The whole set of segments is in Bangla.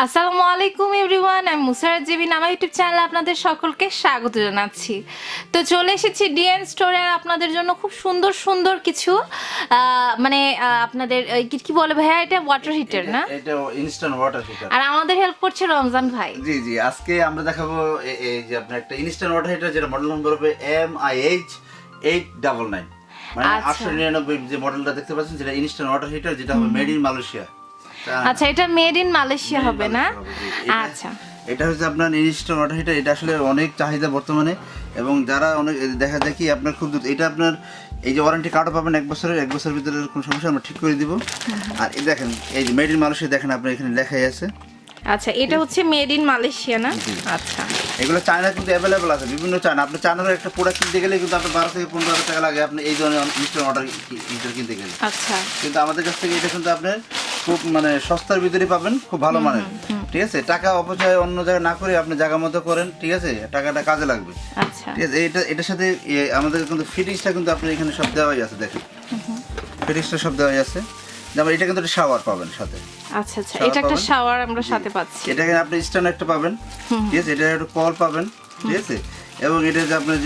আসসালামু আলাইকুম এভরিওয়ান, আমি মুসারাত জেবিন। আমার ইউটিউব চ্যানেলে আপনাদের সকলকে স্বাগত জানাচ্ছি। তো চলে এসেছি ডিএন স্টোরে আপনাদের জন্য খুব সুন্দর সুন্দর কিছু আপনাদের কি বলে ভাইয়া, এটা ওয়াটার হিটার না? এটা ইনস্ট্যান্ট ওয়াটার হিটার। আর আমাদের হেল্প করছে রমজান ভাই। জি জি, আজকে আমরা দেখাবো এই যে আপনার একটা ইনস্ট্যান্ট ওয়াটার হিটার, যেটা মডেল নাম্বার হবে MIH 899, মানে 899 যে মডেলটা দেখতে পাচ্ছেন, যেটা ইনস্ট্যান্ট ওয়াটার হিটার, যেটা হবে মেড ইন মালয়েশিয়া। আচ্ছা, এটা মেড ইন মালয়েশিয়া হবে না? আচ্ছা, এটা হচ্ছে আপনার ইনস্ট্যান্ট ওয়াটার হিটার। এটা আসলে অনেক চাহিদা বর্তমানে, এবং যারা অনেক দেখা দেখি আপনার খুব দ্রুত এটা আপনার এই যে ওয়ারেন্টি কার্ডও পাবেন 1 বছরের, 1 বছরের ভিতরে কোনো সমস্যা আমরা ঠিক করে দিব। আর এই দেখেন, এই যে মেড ইন মালয়েশিয়া দেখেন, আপনার এখানে লেখাই আছে। আচ্ছা, এটা হচ্ছে মেড ইন মালয়েশিয়া না? আচ্ছা, এগুলো চায়না কিন্তু অ্যাভেলেবল আছে, বিভিন্ন চায়না। আপনি চায়নার একটা প্রোডাক্ট কিনতে গেলে কিন্তু আপনার 12 থেকে 15,000 টাকা লাগে আপনি এই ধরনের ইনস্ট্যান্ট ওয়াটার হিটার কিনতে গেলে। আচ্ছা, কিন্তু আমাদের কাছ থেকে এটা কিন্তু আপনার খুব মানে সস্তার ভিতরে পাবেন, খুব ভালো মানের। ঠিক আছে, টাকা অপচয় অন্য জায়গায় না করে আপনি জায়গা মতো করেন, ঠিক আছে, টাকাটা কাজে লাগবে। আচ্ছা, ঠিক আছে। এটার সাথে আমাদের কিন্তু ফিটিংসটা কিন্তু আপনার এখানে সব দেওয়াই আছে, দেখেন ফিটিংসটা সব দেওয়াই আছে। যেমন এটা কিন্তু একটা শাওয়ার পাবেন সাথে। আচ্ছা আচ্ছা, এটা একটা শাওয়ার আমরা সাথে পাচ্ছি। এটাকে আপনি স্ট্যান্ড একটা পাবেন, ঠিক আছে, এটা একটা কল পাবেন, ঠিক আছে, এবং এটা যে আপনার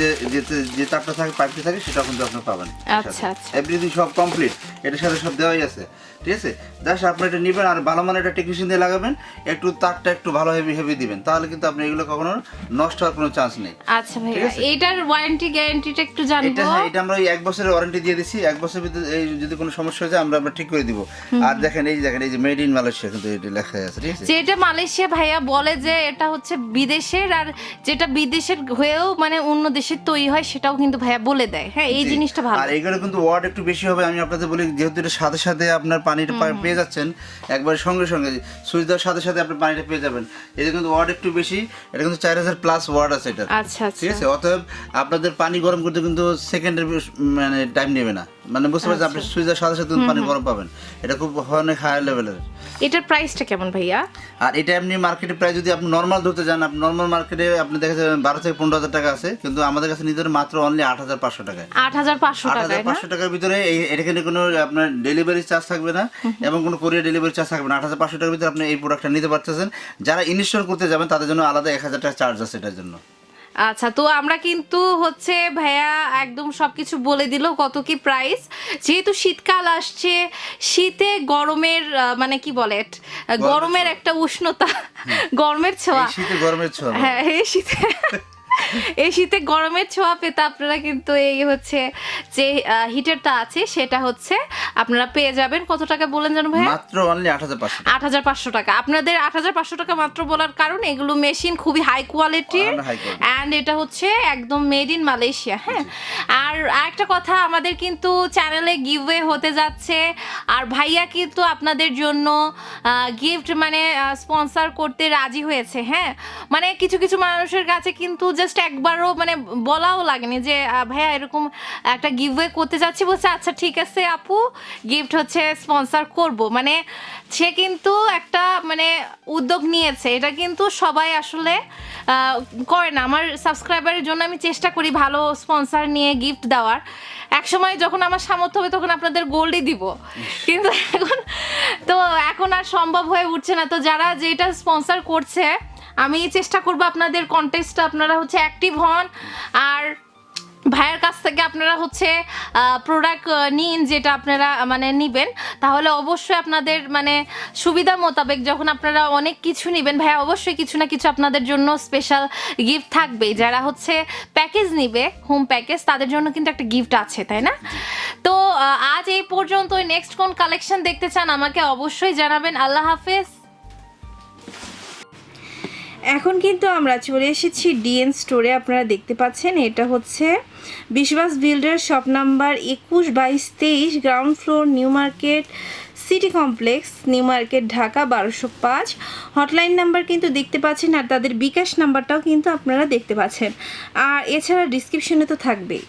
যে তারটা থাকে, পাইপটা থাকে, সেটাও কিন্তু আপনি পাবেন। আচ্ছা আচ্ছা, এভরিথিং সব কমপ্লিট, এটার সাথে সব দেওয়াই আছে। ঠিক আছে, জাস্ট আপনি এটা নেবেন আর ভালো মানের একটা টেকনিশিয়ান দিয়ে লাগাবেন, একটু তারটা একটু ভালো হেভি দিবেন, তাহলে কিন্তু আপনি এগুলো কখনো নষ্ট হওয়ার কোনো চান্স নেই। আচ্ছা ভাইয়া, এটার ওয়ারেন্টি গ্যারান্টিটা একটু জানবো। এটা আমরা এই 1 বছরের ওয়ারেন্টি দিয়ে দিছি। 1 বছরের ভিতরে এই যদি কোনো সমস্যা হয়ে যায় আমরা ঠিক করে দিব। আর দেখেন এই যে মেড ইন মালয়েশিয়া কিন্তু এটা লেখা আছে, ঠিক আছে। যেটা মালয়েশিয়া ভাইয়া বলে যে এটা হচ্ছে বিদেশের, আর যেটা বিদেশের হয়েও মানে অন্য দেশের তৈরি হয় সেটাও কিন্তু ভাইয়া বলে দেয়। হ্যাঁ, এই জিনিসটা ভালো। আর এগুলো কিন্তু ওয়াট একটু বেশি হবে। আমি আপনাদের বলি, যেহেতু এটা সাথে সাথে আপনার পানিটা পেয়ে যাচ্ছেন, একবার সঙ্গে সঙ্গে সুইচ দেওয়ার সাথে সাথে আপনি পানিটা পেয়ে যাবেন। এটা কিন্তু ওয়াট একটু বেশি, এটা কিন্তু 4000 প্লাস ওয়াট আছে এটা। আচ্ছা আচ্ছা, ঠিক আছে, অতএব আপনাদের পানি গরম করতে কিন্তু সেকেন্ডের মানে টাইম নেবে না, মানে বুঝতে পারছেন, আপনি সুইচ দেওয়ার সাথে সাথে পানি গরম পাবেন। এটা খুব অনেক হাই লেভেলের। এটার প্রাইসটা কেমন ভাইয়া? আর এটা এমনি মার্কেটে প্রায় যদি আপনি নর্মাল ধরতে যান, আপনি নর্মাল মার্কেটে আপনি দেখা যাবে 12 থেকে 15,000 টাকা আছে, কিন্তু আমাদের কাছে নিতে মাত্র অনলি 8,500 টাকায়। 8,500 টাকা? 8,500 টাকার ভিতরে এটা কিন্তু কোনো আপনার ডেলিভারি চার্জ থাকবে না, এবং কোনো কোরিয়ার ডেলিভারি চার্জ থাকবে না। 8,500 টাকার ভিতরে আপনি এই প্রোডাক্টটা নিতে পারতেছেন। যারা ইনস্টল করতে যাবেন তাদের জন্য আলাদা 1,000 টাকা চার্জ আছে এটার জন্য। আচ্ছা, তো আমরা কিন্তু হচ্ছে ভাইয়া একদম সবকিছু বলে দিল কত কি প্রাইস। যেহেতু শীতকাল আসছে, শীতে গরমের মানে কি বলে, গরমের একটা উষ্ণতা, গরমের ছোঁয়া, শীতে গরমের ছোঁয়া। হ্যাঁ, এই শীতে গরমের ছোঁয়া পেতে আপনারা কিন্তু এই হচ্ছে যে হিটারটা আছে সেটা হচ্ছে আপনারা পেয়ে যাবেন। কত টাকা বলেন জানো ভাই? মাত্র অনলি 8,500। 8,500 টাকা। আপনাদের 8,500 টাকা মাত্র বলার কারণ এগুলো মেশিন খুবই হাই কোয়ালিটির, অ্যান্ড এটা হচ্ছে একদম মেড ইন মালয়েশিয়া। হ্যাঁ, আর আরেকটা কথা, আমাদের কিন্তু চ্যানেলে গিভওয়ে হতে যাচ্ছে, আর ভাইয়া কিন্তু আপনাদের জন্য গিফট মানে স্পন্সর করতে রাজি হয়েছে। হ্যাঁ, মানে কিছু কিছু মানুষের কাছে কিন্তু জাস্ট একবারও মানে বলাও লাগেনি যে ভাইয়া এরকম একটা গিভওয়ে করতে যাচ্ছি, বলছে আচ্ছা ঠিক আছে আপু, গিফট হচ্ছে স্পন্সর করব। মানে সে কিন্তু একটা মানে উদ্যোগ নিয়েছে। এটা কিন্তু সবাই আসলে করে না। আমার সাবস্ক্রাইবারের জন্য আমি চেষ্টা করি ভালো স্পন্সর নিয়ে গিফট দেওয়ার। একসময় যখন আমার সামর্থ্য হবে তখন আপনাদের গোল্ডই দিব, কিন্তু এখন আর সম্ভব হয়ে উঠছে না। তো যারা যেটা স্পন্সর করছে, আমি চেষ্টা করব আপনাদের কন্টেস্টটা আপনারা হচ্ছে অ্যাক্টিভ হন, আর ভাইয়ের কাছ থেকে আপনারা হচ্ছে প্রোডাক্ট নিন, যেটা আপনারা মানে নেবেন, তাহলে অবশ্যই আপনাদের মানে সুবিধা মোতাবেক যখন আপনারা অনেক কিছু নেবেন, ভাইয়া অবশ্যই কিছু না কিছু আপনাদের জন্য স্পেশাল গিফট থাকবে। যারা হচ্ছে প্যাকেজ নিবে, হোম প্যাকেজ, তাদের জন্য কিন্তু একটা গিফট আছে, তাই না? তো আজ এই পর্যন্ত। নেক্সট কোন কালেকশন দেখতে চান আমাকে অবশ্যই জানাবেন। আল্লাহ হাফেজ। এখন কিন্তু আমরা চলে এসেছি ডিএন স্টোরে। আপনারা দেখতে পাচ্ছেন এটা হচ্ছে বিশ্বাস builder, shop number 21/22-23, ground floor, new market city complex, new market, Dhaka 1205। Hotline number কিন্তু দেখতে পাচ্ছেন, আর তাদের বিকাশ নাম্বারটাও কিন্তু আপনারা দেখতে পাচ্ছেন, আর এছাড়া ডিসক্রিপশনে তো থাকবেই।